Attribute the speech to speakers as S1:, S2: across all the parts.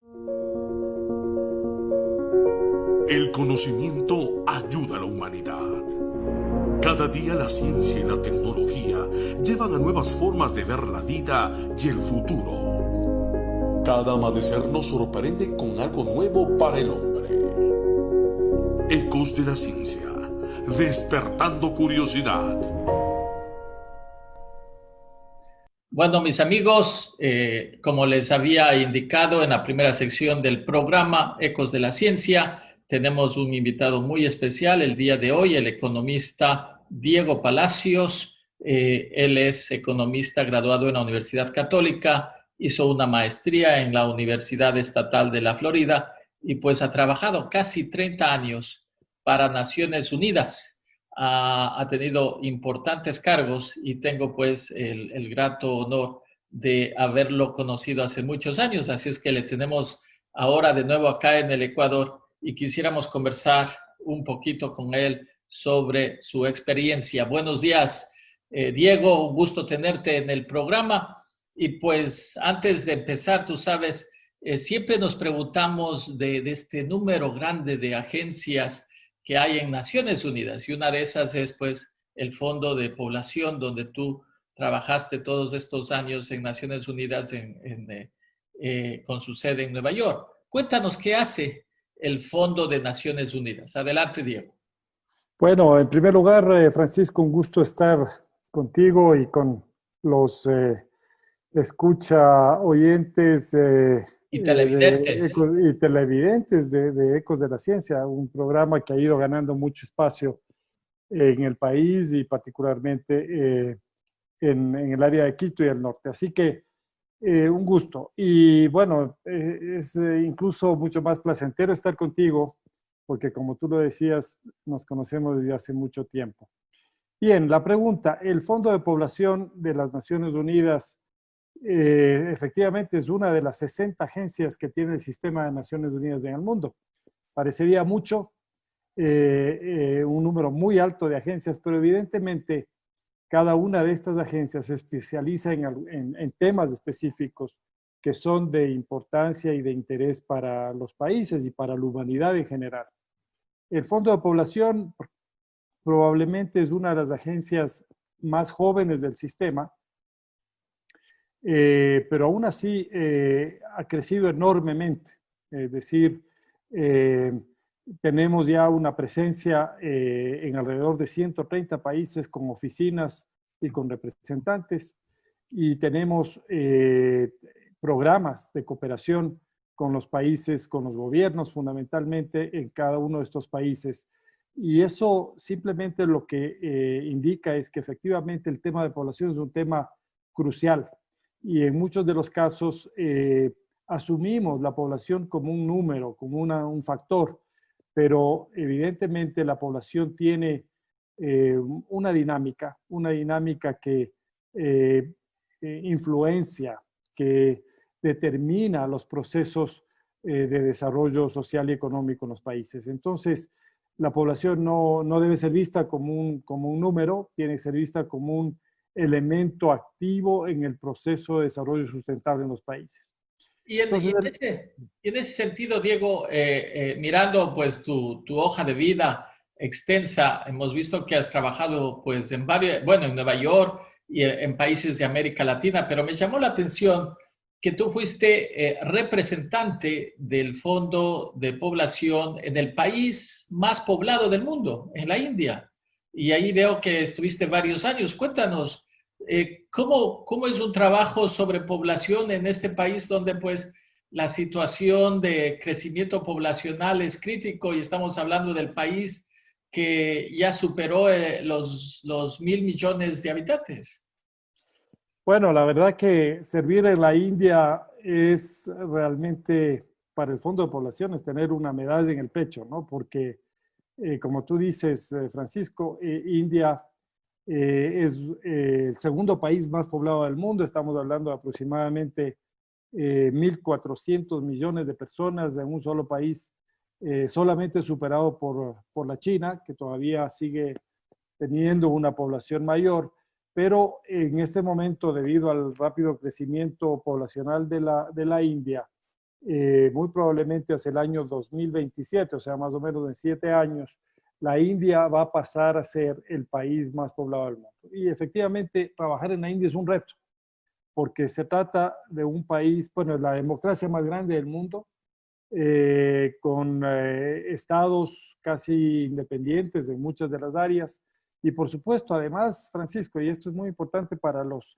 S1: El conocimiento ayuda a la humanidad. Cada día la ciencia y la tecnología llevan a nuevas formas de ver la vida y el futuro. Cada amanecer nos sorprende con algo nuevo para el hombre. Ecos de la ciencia, despertando curiosidad.
S2: Bueno, mis amigos, como les había indicado en la primera sección del programa Ecos de la Ciencia, tenemos un invitado muy especial el día de hoy, el economista Diego Palacios. Él es economista graduado en la Universidad Católica, hizo una maestría en la Universidad Estatal de la Florida y pues ha trabajado casi 30 años para Naciones Unidas. Ha tenido importantes cargos y tengo pues el grato honor de haberlo conocido hace muchos años, así es que le tenemos ahora de nuevo acá en el Ecuador y quisiéramos conversar un poquito con él sobre su experiencia. Buenos días, Diego, un gusto tenerte en el programa y pues antes de empezar, tú sabes, siempre nos preguntamos de este número grande de agencias que hay en Naciones Unidas y una de esas es pues el Fondo de Población donde tú trabajaste todos estos años en Naciones Unidas con su sede en Nueva York. Cuéntanos qué hace el Fondo de Naciones Unidas. Adelante, Diego.
S3: Bueno, en primer lugar, Francisco, un gusto estar contigo y con los escucha oyentes
S2: Y televidentes.
S3: y televidentes de Ecos de la Ciencia, un programa que ha ido ganando mucho espacio en el país y particularmente en el área de Quito y el norte. Así que un gusto. Y bueno, es incluso mucho más placentero estar contigo, porque como tú lo decías, nos conocemos desde hace mucho tiempo. Bien, la pregunta, el Fondo de Población de las Naciones Unidas efectivamente es una de las 60 agencias que tiene el sistema de Naciones Unidas en el mundo. Parecería mucho, un número muy alto de agencias, pero evidentemente cada una de estas agencias se especializa en temas específicos que son de importancia y de interés para los países y para la humanidad en general. El Fondo de Población probablemente es una de las agencias más jóvenes del sistema, pero aún así ha crecido enormemente. Es decir, tenemos ya una presencia en alrededor de 130 países con oficinas y con representantes y tenemos programas de cooperación con los países, con los gobiernos fundamentalmente en cada uno de estos países. Y eso simplemente lo que indica es que efectivamente el tema de población es un tema crucial y en muchos de los casos asumimos la población como un número, como un factor, pero evidentemente la población tiene una dinámica que influencia, que determina los procesos de desarrollo social y económico en los países. Entonces, la población no debe ser vista como un número, tiene que ser vista como un elemento activo en el proceso de desarrollo sustentable en los países.
S2: Y en ese sentido, Diego, mirando pues tu hoja de vida extensa, hemos visto que has trabajado pues en varios, bueno, en Nueva York y en países de América Latina, pero me llamó la atención que tú fuiste representante del Fondo de Población en el país más poblado del mundo, en la India. Y ahí veo que estuviste varios años. Cuéntanos, ¿cómo es un trabajo sobre población en este país donde pues la situación de crecimiento poblacional es crítico y estamos hablando del país que ya superó los 1.000 millones de habitantes?
S3: Bueno, la verdad que servir en la India es realmente para el Fondo de Poblaciones tener una medalla en el pecho, ¿no? Porque, como tú dices, Francisco, India es el segundo país más poblado del mundo. Estamos hablando de aproximadamente 1.400 millones de personas en un solo país, solamente superado por la China, que todavía sigue teniendo una población mayor. Pero en este momento, debido al rápido crecimiento poblacional de la India, muy probablemente hacia el año 2027, o sea, más o menos en 7 años, la India va a pasar a ser el país más poblado del mundo. Y efectivamente, trabajar en la India es un reto, porque se trata de un país, bueno, la democracia más grande del mundo, con estados casi independientes en muchas de las áreas. Y por supuesto, además, Francisco, y esto es muy importante para los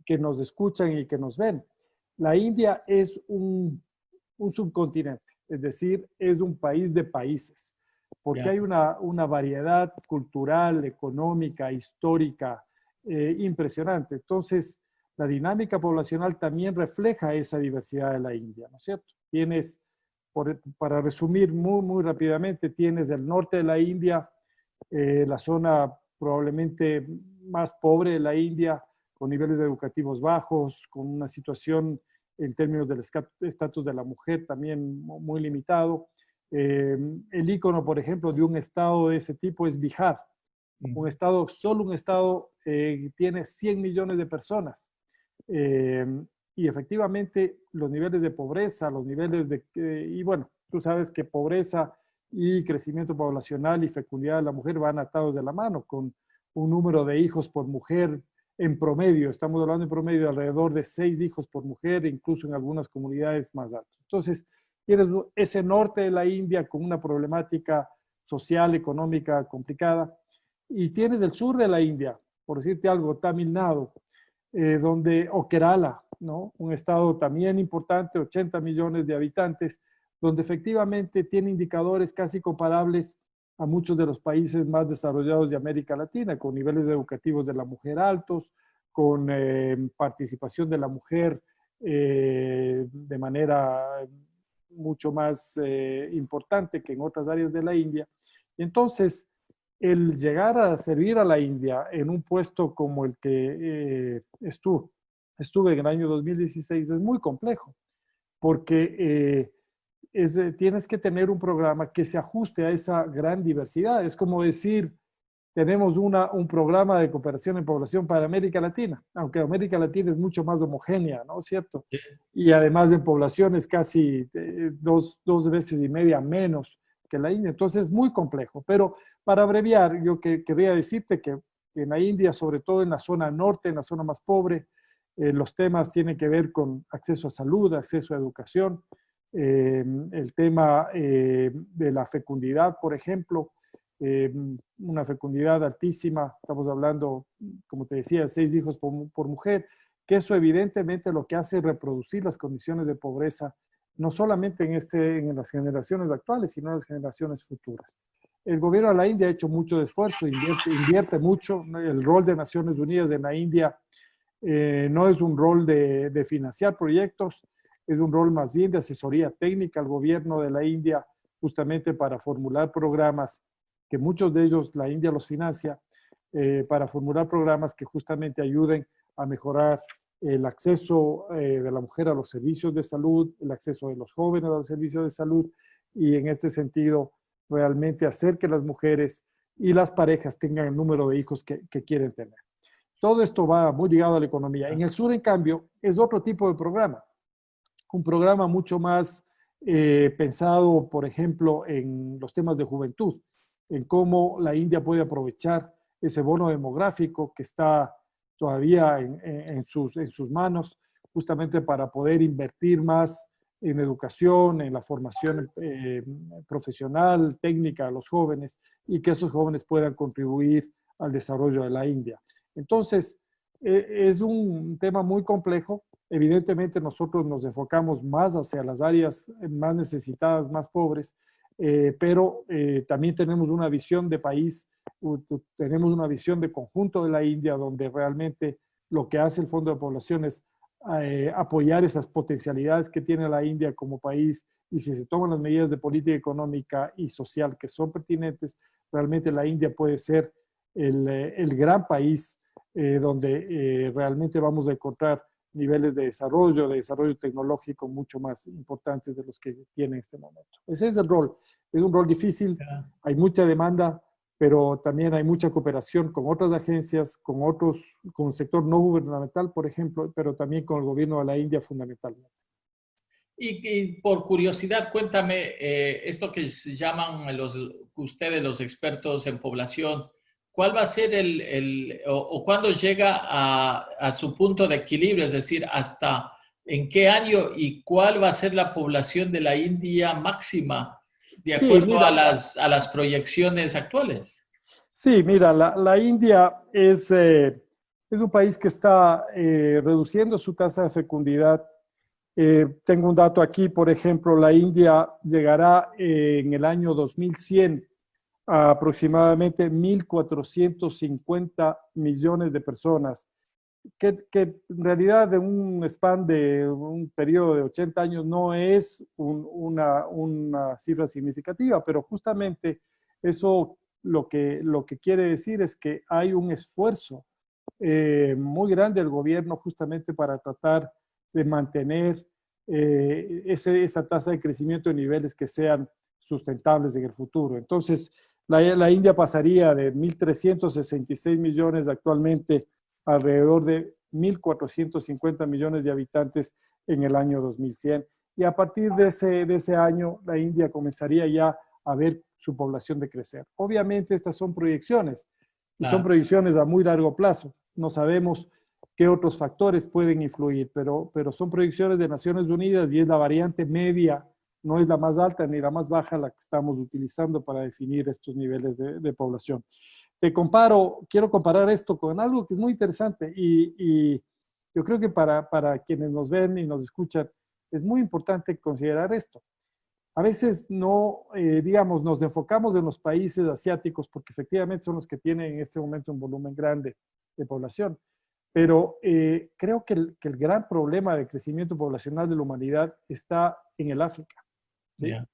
S3: que nos escuchan y que nos ven, la India es un subcontinente, es decir, es un país de países, porque hay una variedad cultural, económica, histórica impresionante. Entonces, la dinámica poblacional también refleja esa diversidad de la India, ¿no es cierto? Tienes, para resumir muy rápidamente, tienes el norte de la India, la zona probablemente más pobre de la India, con niveles educativos bajos, con una situación en términos del estatus de la mujer también muy limitado. El ícono, por ejemplo, de un estado de ese tipo es Bihar. Un estado, solo un estado tiene 100 millones de personas. Y efectivamente los niveles de pobreza, los niveles de... y bueno, tú sabes que pobreza y crecimiento poblacional y fecundidad de la mujer van atados de la mano, con un número de hijos por mujer en promedio, estamos hablando en promedio de alrededor de 6 hijos por mujer, incluso en algunas comunidades más altas. Entonces, tienes ese norte de la India con una problemática social, económica complicada, y tienes el sur de la India, por decirte algo, Tamil Nadu, o Kerala, ¿no? Un estado también importante, 80 millones de habitantes, donde efectivamente tiene indicadores casi comparables a muchos de los países más desarrollados de América Latina, con niveles educativos de la mujer altos, con participación de la mujer de manera mucho más importante que en otras áreas de la India. Entonces, el llegar a servir a la India en un puesto como el que estuve en el año 2016 es muy complejo, porque tienes que tener un programa que se ajuste a esa gran diversidad. Es como decir, tenemos un programa de cooperación en población para América Latina, aunque América Latina es mucho más homogénea, ¿no es cierto? Sí. Y además de población es casi dos veces y media menos que la India. Entonces es muy complejo. Pero para abreviar, yo quería decirte que en la India, sobre todo en la zona norte, en la zona más pobre, los temas tienen que ver con acceso a salud, acceso a educación, el tema de la fecundidad, por ejemplo, una fecundidad altísima, estamos hablando, como te decía, 6 hijos por mujer, que eso evidentemente lo que hace es reproducir las condiciones de pobreza, no solamente en las generaciones actuales, sino en las generaciones futuras. El gobierno de la India ha hecho mucho esfuerzo, invierte mucho. El rol de Naciones Unidas en la India no es un rol de financiar proyectos, es un rol más bien de asesoría técnica al gobierno de la India, justamente para formular programas, que muchos de ellos la India los financia, para formular programas que justamente ayuden a mejorar el acceso de la mujer a los servicios de salud, el acceso de los jóvenes a los servicios de salud, y en este sentido realmente hacer que las mujeres y las parejas tengan el número de hijos que quieren tener. Todo esto va muy ligado a la economía. En el sur, en cambio, es otro tipo de programa. Un programa mucho más pensado, por ejemplo, en los temas de juventud, en cómo la India puede aprovechar ese bono demográfico que está todavía en sus manos, justamente para poder invertir más en educación, en la formación profesional, técnica a los jóvenes, y que esos jóvenes puedan contribuir al desarrollo de la India. Entonces, es un tema muy complejo. Evidentemente nosotros nos enfocamos más hacia las áreas más necesitadas, más pobres, pero también tenemos una visión de país, tenemos una visión de conjunto de la India, donde realmente lo que hace el Fondo de Población es apoyar esas potencialidades que tiene la India como país, y si se toman las medidas de política económica y social que son pertinentes, realmente la India puede ser el gran país donde realmente vamos a encontrar niveles de desarrollo tecnológico mucho más importantes de los que tiene en este momento. Ese es el rol. Es un rol difícil, hay mucha demanda, pero también hay mucha cooperación con otras agencias, con el sector no gubernamental, por ejemplo, pero también con el gobierno de la India fundamentalmente.
S2: Y por curiosidad, cuéntame, esto que se llaman ustedes los expertos en población, ¿cuál va a ser o cuándo llega a su punto de equilibrio? Es decir, ¿hasta en qué año y cuál va a ser la población de la India máxima de
S3: Sí,
S2: acuerdo a
S3: mira,
S2: las proyecciones actuales?
S3: sí, mira, la India es un país que está reduciendo su tasa de fecundidad. Tengo un dato aquí, por ejemplo, la India llegará en el año 2100 a aproximadamente 1.450 millones de personas, que en realidad de un span de un periodo de 80 años no es una cifra significativa, pero justamente eso lo que quiere decir es que hay un esfuerzo muy grande del gobierno justamente para tratar de mantener esa tasa de crecimiento en niveles que sean sustentables en el futuro. Entonces, la India pasaría de 1.366 millones actualmente alrededor de 1.450 millones de habitantes en el año 2100. Y a partir de ese año, la India comenzaría ya a ver su población de crecer. Obviamente, estas son proyecciones y son
S2: Claro,
S3: proyecciones a muy largo plazo. No sabemos qué otros factores pueden influir, pero son proyecciones de Naciones Unidas y es la variante media, no es la más alta ni la más baja la que estamos utilizando para definir estos niveles de población. Quiero comparar esto con algo que es muy interesante y yo creo que para quienes nos ven y nos escuchan, es muy importante considerar esto. A veces no, digamos, nos enfocamos en los países asiáticos porque efectivamente son los que tienen en este momento un volumen grande de población, pero creo que el gran problema de crecimiento poblacional de la humanidad está en el África, ¿sí?
S2: ya.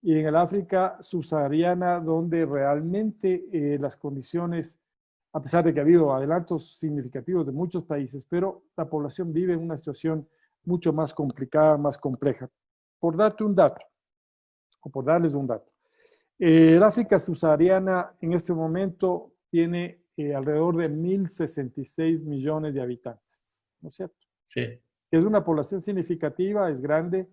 S3: Y en el África subsahariana, donde realmente las condiciones, a pesar de que ha habido adelantos significativos de muchos países, pero la población vive en una situación mucho más complicada, más compleja. Por darte un dato, o por darles un dato, el África subsahariana en este momento tiene alrededor de 1.066 millones de habitantes, ¿no es cierto?
S2: Sí,
S3: Es una población significativa, es grande,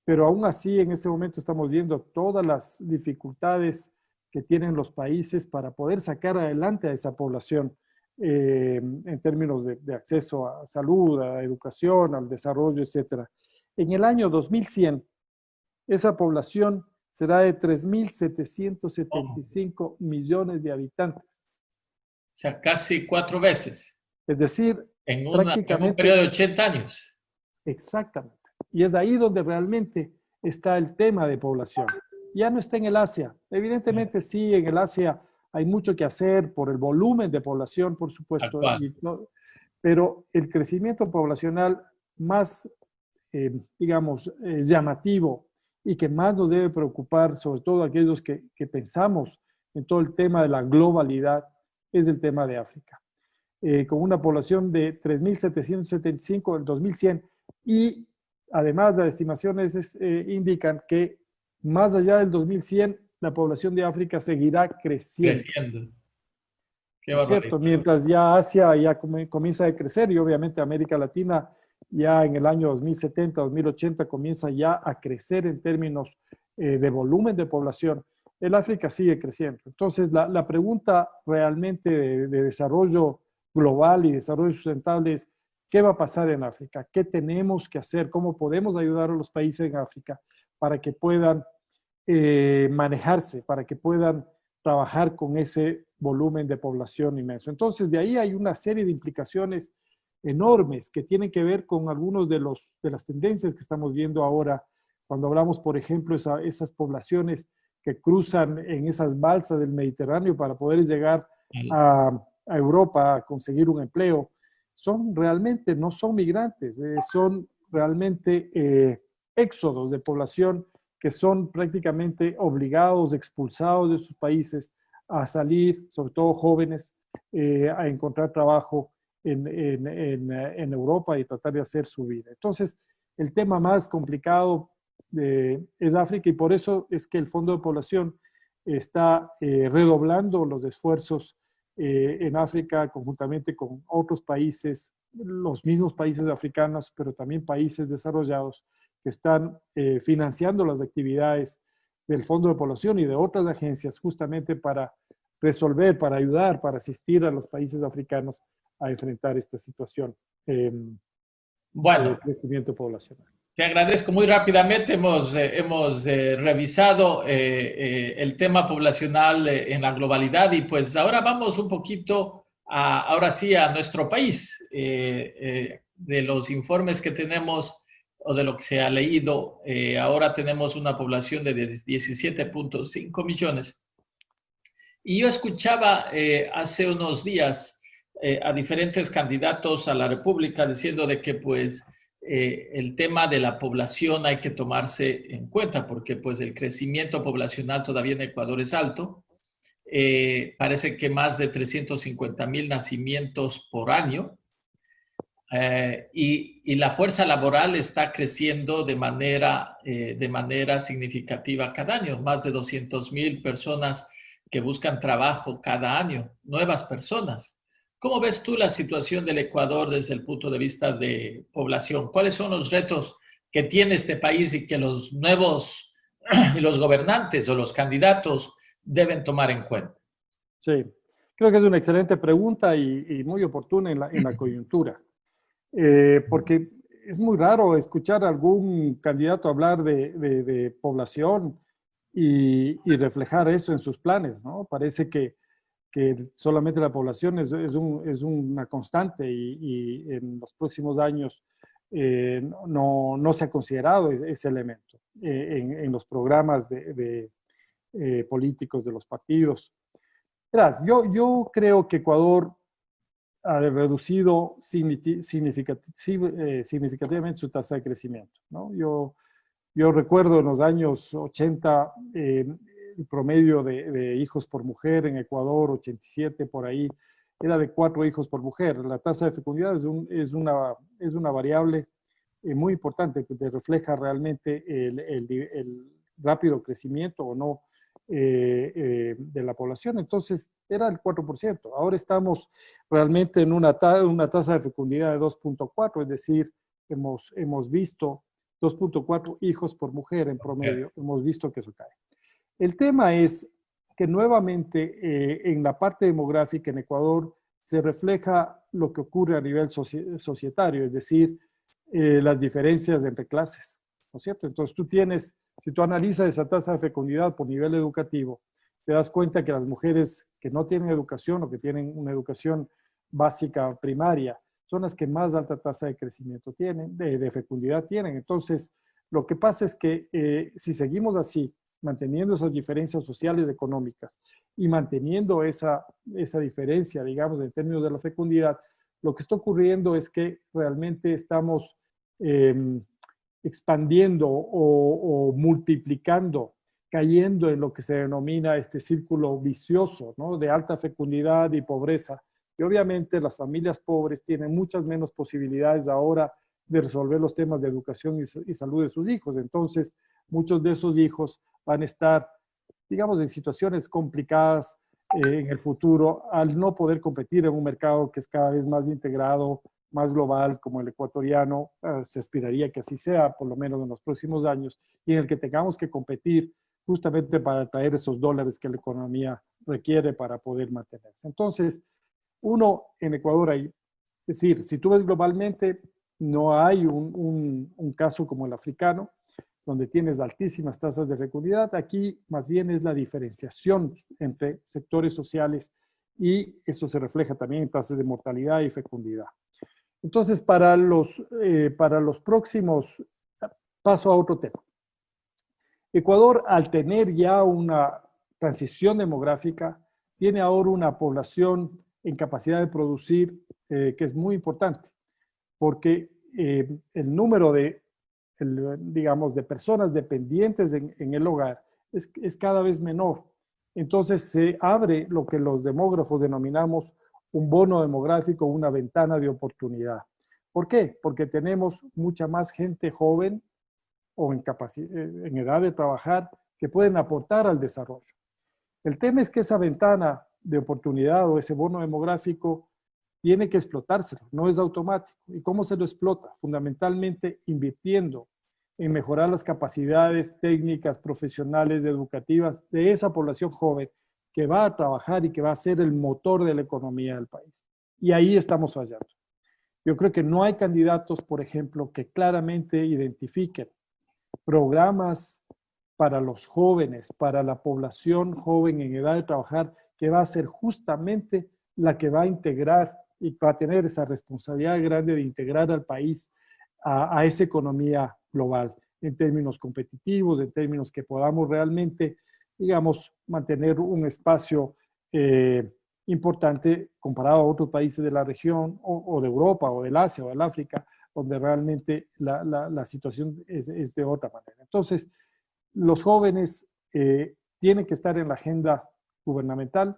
S3: pero aún así en este momento estamos viendo todas las dificultades que tienen los países para poder sacar adelante a esa población en términos de acceso a salud, a educación, al desarrollo, etc. En el año 2100, esa población será de
S2: oh,
S3: 3.775 millones de habitantes.
S2: o sea, casi 4 veces
S3: Es decir,
S2: en un periodo
S3: prácticamente
S2: de 80 años.
S3: exactamente. Y es ahí donde realmente está el tema de población. Ya no está en el Asia. Evidentemente sí, en el Asia hay mucho que hacer por el volumen de población, por supuesto,
S2: Actual.
S3: pero el crecimiento poblacional más, digamos, llamativo y que más nos debe preocupar, sobre todo aquellos que pensamos en todo el tema de la globalidad, es el tema de África. Con una población de 3.775 en 2100 y además las estimaciones indican que más allá del 2100 la población de África seguirá creciendo,
S2: Creciendo. Qué
S3: ¿no es cierto?
S2: barbaridad.
S3: Mientras ya Asia ya comienza a crecer y obviamente América Latina ya en el año 2070, 2080 comienza ya a crecer en términos de volumen de población, el África sigue creciendo. Entonces, la pregunta realmente de desarrollo global y desarrollo sustentable es, ¿qué va a pasar en África? ¿Qué tenemos que hacer? ¿Cómo podemos ayudar a los países en África para que puedan manejarse, para que puedan trabajar con ese volumen de población inmenso? Entonces, de ahí hay una serie de implicaciones enormes que tienen que ver con algunos de las tendencias que estamos viendo ahora cuando hablamos, por ejemplo, esas poblaciones que cruzan en esas balsas del Mediterráneo para poder llegar a Europa a conseguir un empleo. Son realmente, no son migrantes, son realmente éxodos de población que son prácticamente obligados, expulsados de sus países a salir, sobre todo jóvenes, a encontrar trabajo en Europa y tratar de hacer su vida. Entonces, el tema más complicado es África y por eso es que el Fondo de Población está redoblando los esfuerzos en África conjuntamente con otros países, los mismos países africanos, pero también países desarrollados que están financiando las actividades del Fondo de Población y de otras agencias justamente para resolver, para ayudar, para asistir a los países africanos a enfrentar esta situación de
S2: Bueno,
S3: crecimiento poblacional.
S2: te agradezco muy rápidamente. Hemos revisado el tema poblacional en la globalidad y pues ahora vamos un poquito, ahora sí, a nuestro país. De los informes que tenemos o de lo que se ha leído, ahora tenemos una población de 17.5 millones. Y yo escuchaba hace unos días a diferentes candidatos a la República diciendo de que pues el tema de la población hay que tomarse en cuenta porque pues el crecimiento poblacional todavía en Ecuador es alto. Parece que más de 350,000 nacimientos por año. Y la fuerza laboral está creciendo de manera significativa cada año. Más de 200,000 personas que buscan trabajo cada año, nuevas personas. ¿Cómo ves tú la situación del Ecuador desde el punto de vista de población? ¿Cuáles son los retos que tiene este país y que los nuevos los gobernantes o los candidatos deben tomar en cuenta?
S3: Sí, creo que es una excelente pregunta y muy oportuna en la coyuntura. Porque es muy raro escuchar a algún candidato hablar de población y reflejar eso en sus planes, ¿no? Parece que solamente la población es una constante y en los próximos años no se ha considerado ese elemento en los programas políticos de los partidos. Verás, yo creo que Ecuador ha reducido significativamente su tasa de crecimiento, ¿no? Yo recuerdo en los años 80 el promedio de hijos por mujer en Ecuador, 87 por ahí, era de 4 hijos por mujer. La tasa de fecundidad es una variable muy importante que te refleja realmente el rápido crecimiento o no de la población. Entonces era el 4%. Ahora estamos realmente en una tasa de fecundidad de 2.4, es decir, hemos visto 2.4 hijos por mujer en promedio, hemos visto que eso cae. El tema es que nuevamente en la parte demográfica en Ecuador se refleja lo que ocurre a nivel societario, es decir, las diferencias entre clases, ¿no es cierto? Entonces si tú analizas esa tasa de fecundidad por nivel educativo, te das cuenta que las mujeres que no tienen educación o que tienen una educación básica primaria son las que más alta tasa de crecimiento tienen, de fecundidad tienen. Entonces, lo que pasa es que si seguimos así, manteniendo esas diferencias sociales y económicas y manteniendo esa diferencia, digamos, en términos de la fecundidad, lo que está ocurriendo es que realmente estamos expandiendo o multiplicando, cayendo en lo que se denomina este círculo vicioso, ¿no? De alta fecundidad y pobreza. Y obviamente las familias pobres tienen muchas menos posibilidades ahora de resolver los temas de educación y salud de sus hijos. Entonces, muchos de esos hijos van a estar, digamos, en situaciones complicadas en el futuro al no poder competir en un mercado que es cada vez más integrado, más global como el ecuatoriano. Se aspiraría que así sea, por lo menos en los próximos años, y en el que tengamos que competir justamente para traer esos dólares que la economía requiere para poder mantenerse. Entonces, uno en Ecuador hay, es decir, si tú ves globalmente, no hay un caso como el africano, donde tienes altísimas tasas de fecundidad. Aquí más bien es la diferenciación entre sectores sociales y eso se refleja también en tasas de mortalidad y fecundidad. Entonces, para los próximos, paso a otro tema. Ecuador, al tener ya una transición demográfica, tiene ahora una población en capacidad de producir que es muy importante, porque el número digamos, de personas dependientes en el hogar es cada vez menor. Entonces se abre lo que los demógrafos denominamos un bono demográfico, una ventana de oportunidad. ¿Por qué? Porque tenemos mucha más gente joven o en edad de trabajar que pueden aportar al desarrollo. El tema es que esa ventana de oportunidad o ese bono demográfico tiene que explotárselo, no es automático. ¿Y cómo se lo explota? Fundamentalmente invirtiendo en mejorar las capacidades técnicas, profesionales, educativas de esa población joven que va a trabajar y que va a ser el motor de la economía del país. Y ahí estamos fallando. Yo creo que no hay candidatos, por ejemplo, que claramente identifiquen programas para los jóvenes, para la población joven en edad de trabajar, que va a ser justamente la que va a integrar y va a tener esa responsabilidad grande de integrar al país a esa economía global, en términos competitivos, en términos que podamos realmente, digamos, mantener un espacio importante comparado a otros países de la región o de Europa o del Asia o del África, donde realmente la situación es de otra manera. Entonces, los jóvenes tienen que estar en la agenda gubernamental,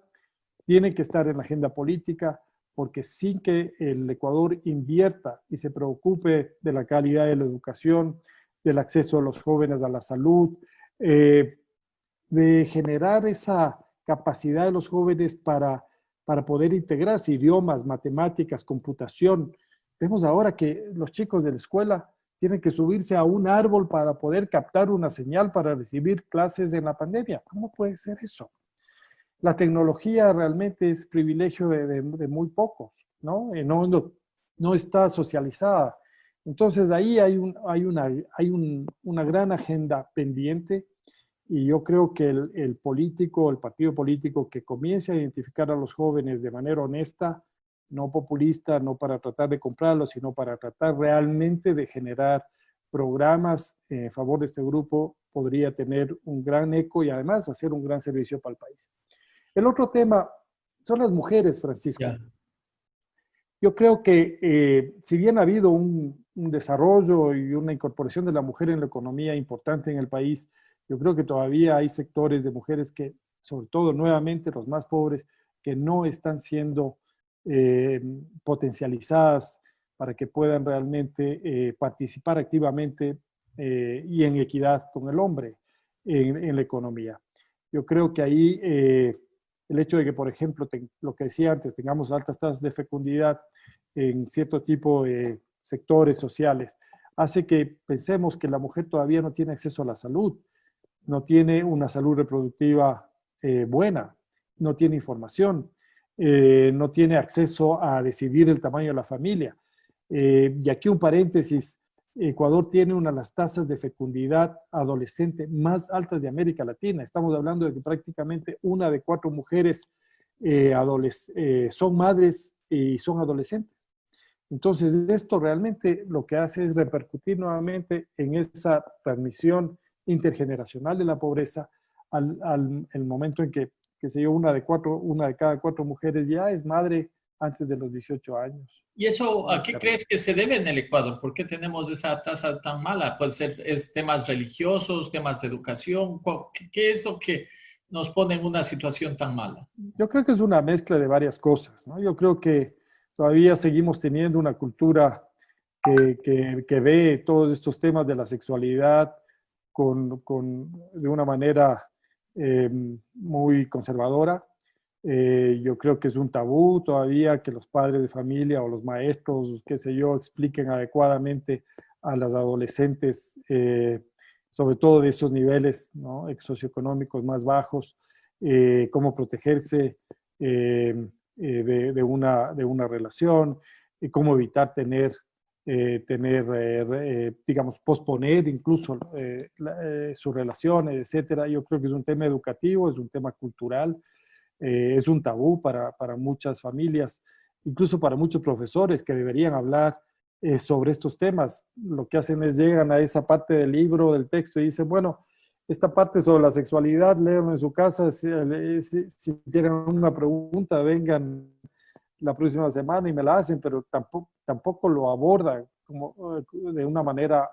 S3: tienen que estar en la agenda política, porque sin que el Ecuador invierta y se preocupe de la calidad de la educación, del acceso de los jóvenes a la salud, de generar esa capacidad de los jóvenes para poder integrarse idiomas, matemáticas, computación. Vemos ahora que los chicos de la escuela tienen que subirse a un árbol para poder captar una señal para recibir clases en la pandemia. ¿Cómo puede ser eso? La tecnología realmente es privilegio de muy pocos, ¿no? No está socializada. Entonces, ahí hay una gran agenda pendiente y yo creo que el político, el partido político que comience a identificar a los jóvenes de manera honesta, no populista, no para tratar de comprarlos, sino para tratar realmente de generar programas en favor de este grupo, podría tener un gran eco y además hacer un gran servicio para el país. El otro tema son las mujeres, Francisco.
S2: Ya.
S3: Yo creo que si bien ha habido un desarrollo y una incorporación de la mujer en la economía importante en el país, yo creo que todavía hay sectores de mujeres que, sobre todo nuevamente los más pobres, que no están siendo potencializadas para que puedan realmente participar activamente y en equidad con el hombre en la economía. Yo creo que ahí el hecho de que, por ejemplo, lo que decía antes, tengamos altas tasas de fecundidad en cierto tipo de sectores sociales, hace que pensemos que la mujer todavía no tiene acceso a la salud, no tiene una salud reproductiva buena, no tiene información, no tiene acceso a decidir el tamaño de la familia. Y aquí un paréntesis, Ecuador tiene una de las tasas de fecundidad adolescente más altas de América Latina. Estamos hablando de que prácticamente 1 de 4 mujeres son madres y son adolescentes. Entonces, esto realmente lo que hace es repercutir nuevamente en esa transmisión intergeneracional de la pobreza al momento en que, qué sé yo, 1 de cada 4 mujeres ya es madre antes de los 18 años.
S2: ¿Y eso a qué crees que se debe en el Ecuador? ¿Por qué tenemos esa tasa tan mala? ¿Puede ser temas religiosos, temas de educación? ¿Qué es lo que nos pone en una situación tan mala?
S3: Yo creo que es una mezcla de varias cosas, ¿no? Yo creo que todavía seguimos teniendo una cultura que ve todos estos temas de la sexualidad de una manera muy conservadora. Yo creo que es un tabú todavía que los padres de familia o los maestros, qué sé yo, expliquen adecuadamente a las adolescentes, sobre todo de esos niveles, ¿no?, socioeconómicos más bajos, cómo protegerse de una relación, cómo evitar digamos, posponer incluso sus relaciones, etcétera. Yo creo que es un tema educativo, es un tema cultural. Es un tabú para muchas familias, incluso para muchos profesores que deberían hablar sobre estos temas. Lo que hacen es llegan a esa parte del libro, del texto y dicen, bueno, esta parte sobre la sexualidad, léanlo en su casa, si tienen una pregunta, vengan la próxima semana y me la hacen, pero tampoco lo abordan de una manera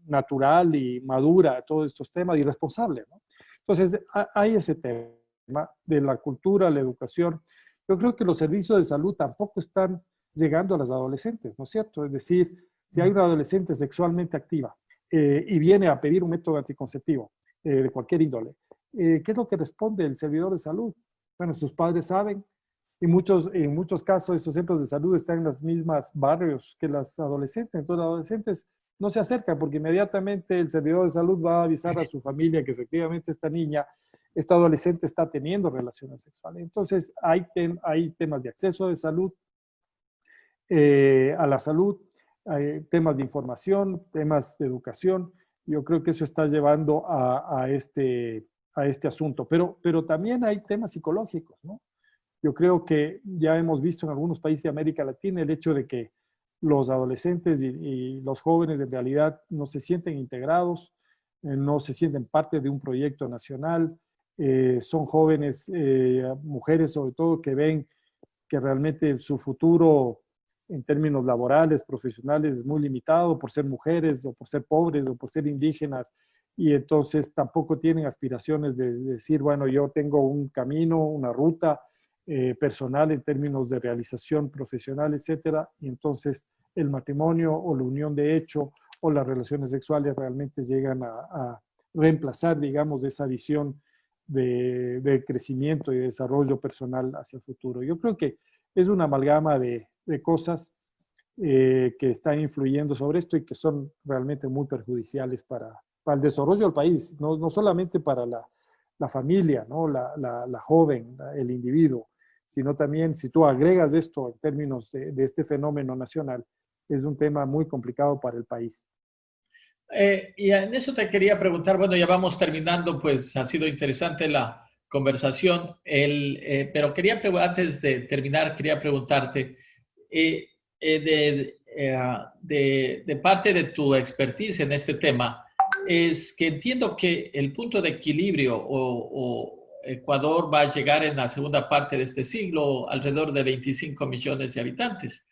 S3: natural y madura todos estos temas y responsable, ¿no? Entonces, hay ese tema de la cultura, la educación. Yo creo que los servicios de salud tampoco están llegando a las adolescentes, ¿no es cierto? Es decir, si hay una adolescente sexualmente activa y viene a pedir un método anticonceptivo de cualquier índole, ¿qué es lo que responde el servidor de salud? Bueno, sus padres saben y en muchos casos esos centros de salud están en los mismos barrios que las adolescentes. Entonces, las adolescentes no se acercan porque inmediatamente el servidor de salud va a avisar a su familia que efectivamente esta niña, esta adolescente está teniendo relaciones sexuales. Entonces hay temas de acceso de salud, a la salud, temas de información, temas de educación. Yo creo que eso está llevando a este asunto. Pero también hay temas psicológicos, ¿no? Yo creo que ya hemos visto en algunos países de América Latina el hecho de que los adolescentes y los jóvenes en realidad no se sienten integrados, no se sienten parte de un proyecto nacional, son jóvenes, mujeres sobre todo, que ven que realmente su futuro en términos laborales, profesionales, es muy limitado por ser mujeres o por ser pobres o por ser indígenas, y entonces tampoco tienen aspiraciones de decir, bueno, yo tengo un camino, una ruta personal en términos de realización profesional, etcétera, y entonces el matrimonio o la unión de hecho o las relaciones sexuales realmente llegan a reemplazar, digamos, esa visión de crecimiento y desarrollo personal hacia el futuro. Yo creo que es una amalgama de cosas que están influyendo sobre esto y que son realmente muy perjudiciales para el desarrollo del país, no solamente para la familia, ¿no? la joven, el individuo, sino también si tú agregas esto en términos de este fenómeno nacional, es un tema muy complicado para el país.
S2: Y en eso te quería preguntar, bueno, ya vamos terminando, pues ha sido interesante la conversación, pero antes de terminar, quería preguntarte, de parte de tu expertise en este tema, es que entiendo que el punto de equilibrio o Ecuador va a llegar en la segunda parte de este siglo alrededor de 25 millones de habitantes.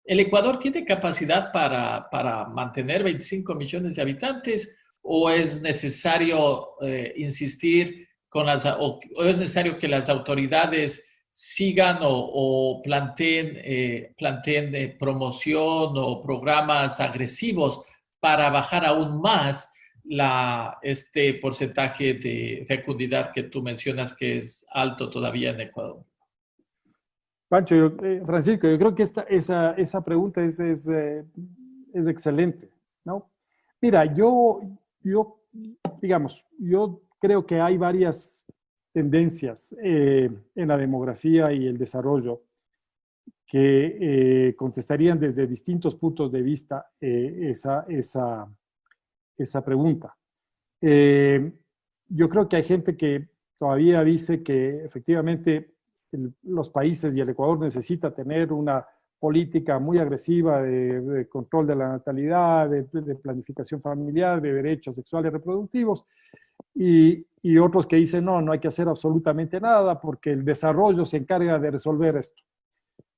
S2: ¿El Ecuador tiene capacidad para mantener 25 millones de habitantes o es necesario insistir o es necesario que las autoridades sigan o planteen promoción o programas agresivos para bajar aún más este porcentaje de fecundidad que tú mencionas que es alto todavía en Ecuador?
S3: Pancho, Francisco, yo creo que esa pregunta es excelente, ¿no? Mira, digamos, yo creo que hay varias tendencias en la demografía y el desarrollo que contestarían desde distintos puntos de vista esa pregunta. Yo creo que hay gente que todavía dice que efectivamente los países y el Ecuador necesita tener una política muy agresiva de control de la natalidad, de planificación familiar, de derechos sexuales y reproductivos, y otros que dicen no hay que hacer absolutamente nada porque el desarrollo se encarga de resolver esto.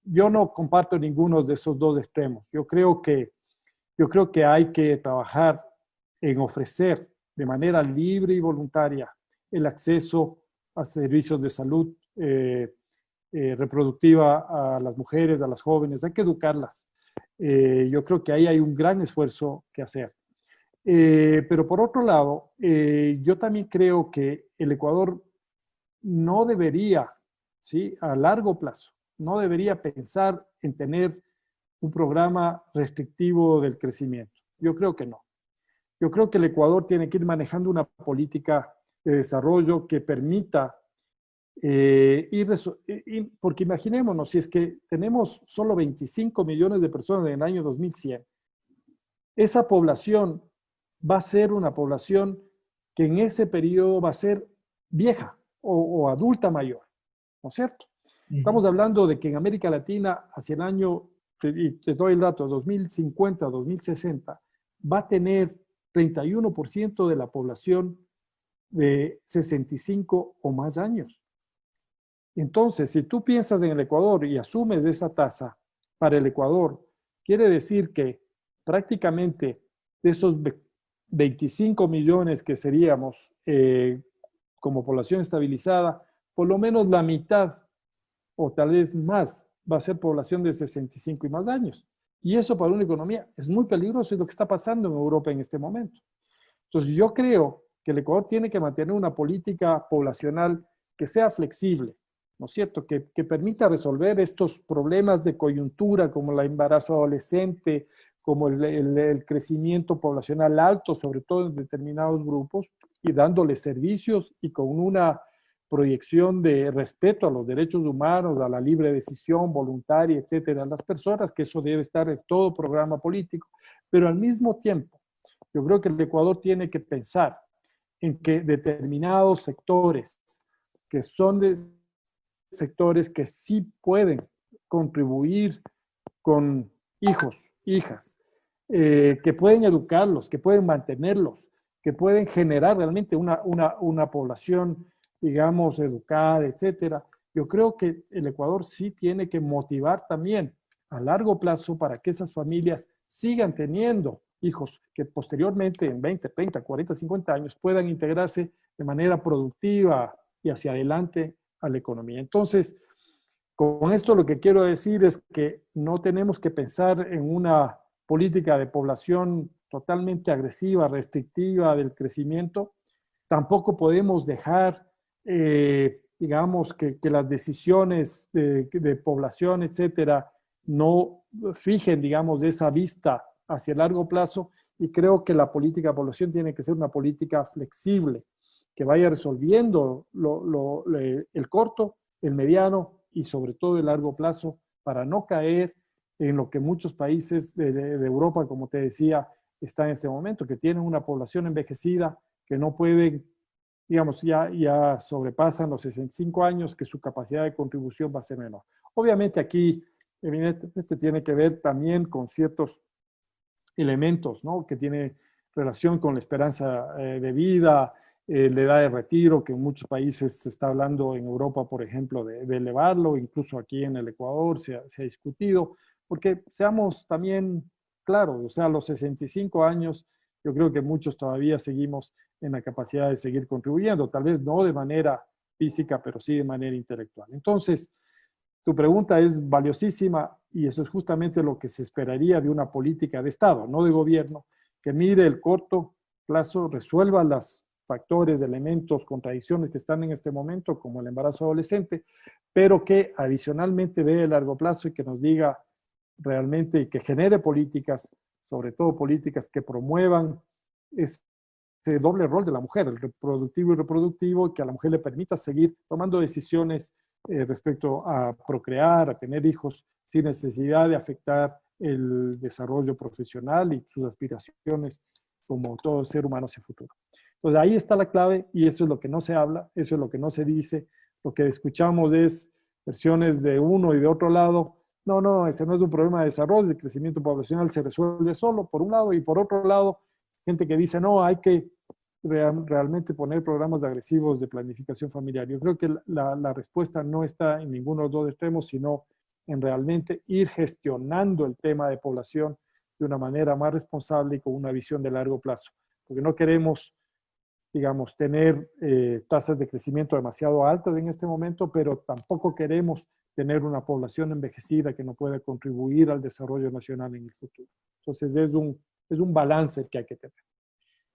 S3: Yo no comparto ninguno de esos dos extremos. Yo creo que hay que trabajar en ofrecer de manera libre y voluntaria el acceso a servicios de salud reproductiva a las mujeres, a las jóvenes, hay que educarlas. Yo creo que ahí hay un gran esfuerzo que hacer. Pero por otro lado, yo también creo que el Ecuador no debería, ¿sí? A largo plazo, no debería pensar en tener un programa restrictivo del crecimiento. Yo creo que no. Yo creo que el Ecuador tiene que ir manejando una política de desarrollo que permita porque imaginémonos, si es que tenemos solo 25 millones de personas en el año 2100, esa población va a ser una población que en ese periodo va a ser vieja o adulta mayor, ¿no es cierto? Estamos hablando de que en América Latina, hacia el año, y te doy el dato, 2050, 2060, va a tener 31% de la población de 65 o más años. Entonces, si tú piensas en el Ecuador y asumes esa tasa para el Ecuador, quiere decir que prácticamente de esos 25 millones que seríamos como población estabilizada, por lo menos la mitad o tal vez más va a ser población de 65 y más años. Y eso para una economía es muy peligroso, es lo que está pasando en Europa en este momento. Entonces yo creo que el Ecuador tiene que mantener una política poblacional que sea flexible, ¿no es cierto? Que permita resolver estos problemas de coyuntura como el embarazo adolescente, como el crecimiento poblacional alto, sobre todo en determinados grupos, y dándole servicios y con una proyección de respeto a los derechos humanos, a la libre decisión voluntaria, etcétera, a las personas, que eso debe estar en todo programa político. Pero al mismo tiempo, yo creo que el Ecuador tiene que pensar en que determinados sectores, que son de sectores que sí pueden contribuir con hijos, hijas, que pueden educarlos, que pueden mantenerlos, que pueden generar realmente una población, digamos, educada, etcétera. Yo creo que el Ecuador sí tiene que motivar también a largo plazo para que esas familias sigan teniendo hijos que posteriormente en 20, 30, 40, 50 años puedan integrarse de manera productiva y hacia adelante a la economía. Entonces, con esto lo que quiero decir es que no tenemos que pensar en una política de población totalmente agresiva, restrictiva del crecimiento. Tampoco podemos dejar, digamos, que las decisiones de población, etcétera, no fijen, digamos, esa vista hacia el largo plazo. Y creo que la política de población tiene que ser una política flexible, que vaya resolviendo el corto, el mediano y sobre todo el largo plazo, para no caer en lo que muchos países de Europa, como te decía, están en este momento, que tienen una población envejecida, que no pueden, digamos, ya sobrepasan los 65 años, que su capacidad de contribución va a ser menor. Obviamente aquí, evidentemente, tiene que ver también con ciertos elementos, ¿no?, que tiene relación con la esperanza de vida, la edad de retiro, que en muchos países se está hablando, en Europa, por ejemplo, de elevarlo, incluso aquí en el Ecuador se ha discutido, porque seamos también claros, o sea, a los 65 años, yo creo que muchos todavía seguimos en la capacidad de seguir contribuyendo, tal vez no de manera física, pero sí de manera intelectual. Entonces, tu pregunta es valiosísima y eso es justamente lo que se esperaría de una política de Estado, no de gobierno, que mire el corto plazo, resuelva los factores, elementos, contradicciones que están en este momento, como el embarazo adolescente, pero que adicionalmente vea el largo plazo y que nos diga realmente y que genere políticas, sobre todo políticas que promuevan ese doble rol de la mujer, el reproductivo y reproductivo, que a la mujer le permita seguir tomando decisiones respecto a procrear, a tener hijos, sin necesidad de afectar el desarrollo profesional y sus aspiraciones como todo ser humano hacia el futuro. Entonces ahí está la clave y eso es lo que no se habla, eso es lo que no se dice. Lo que escuchamos es versiones de uno y de otro lado. No, ese no es un problema de desarrollo, el crecimiento poblacional se resuelve solo, por un lado, y por otro lado, gente que dice, no, hay que realmente poner programas agresivos de planificación familiar. Yo creo que la respuesta no está en ninguno de los dos extremos, sino en realmente ir gestionando el tema de población de una manera más responsable y con una visión de largo plazo. Porque no queremos, digamos, tener tasas de crecimiento demasiado altas en este momento, pero tampoco queremos tener una población envejecida que no pueda contribuir al desarrollo nacional en el futuro. Entonces es un balance el que hay que tener.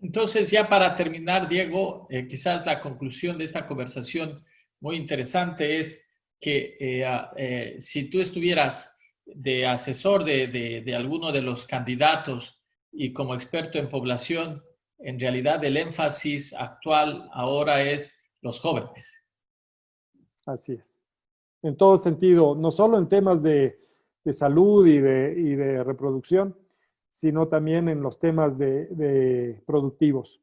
S2: Entonces, ya para terminar, Diego, quizás la conclusión de esta conversación muy interesante es que si tú estuvieras de asesor de alguno de los candidatos y como experto en población, en realidad el énfasis actual ahora es los jóvenes.
S3: Así es. En todo sentido, no solo en temas de salud y de reproducción, sino también en los temas de productivos.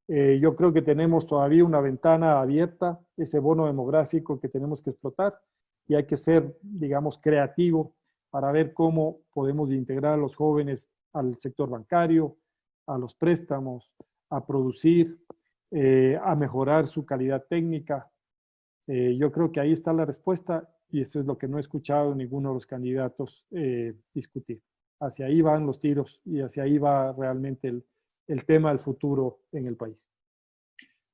S3: Yo creo que tenemos todavía una ventana abierta, ese bono demográfico que tenemos que explotar y hay que ser, digamos, creativo para ver cómo podemos integrar a los jóvenes al sector bancario, a los préstamos, a producir, a mejorar su calidad técnica. Yo creo que ahí está la respuesta y eso es lo que no he escuchado ninguno de los candidatos discutir. Hacia ahí van los tiros y hacia ahí va realmente el tema del futuro en el país.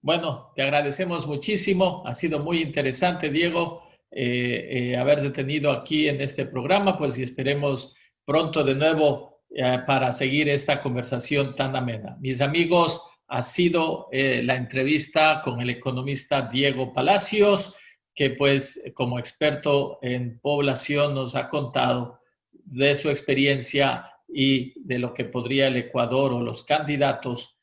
S2: Bueno, te agradecemos muchísimo. Ha sido muy interesante, Diego, haberte tenido aquí en este programa, pues y esperemos pronto de nuevo para seguir esta conversación tan amena. Mis amigos, ha sido la entrevista con el economista Diego Palacios, que pues como experto en población nos ha contado de su experiencia y de lo que podría el Ecuador o los candidatos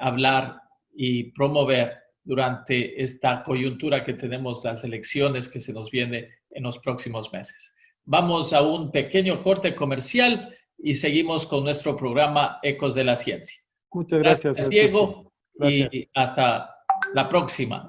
S2: hablar y promover durante esta coyuntura que tenemos, las elecciones que se nos viene en los próximos meses. Vamos a un pequeño corte comercial y seguimos con nuestro programa Ecos de la Ciencia.
S3: Muchas gracias,
S2: Diego.
S3: Gracias.
S2: Y hasta la próxima.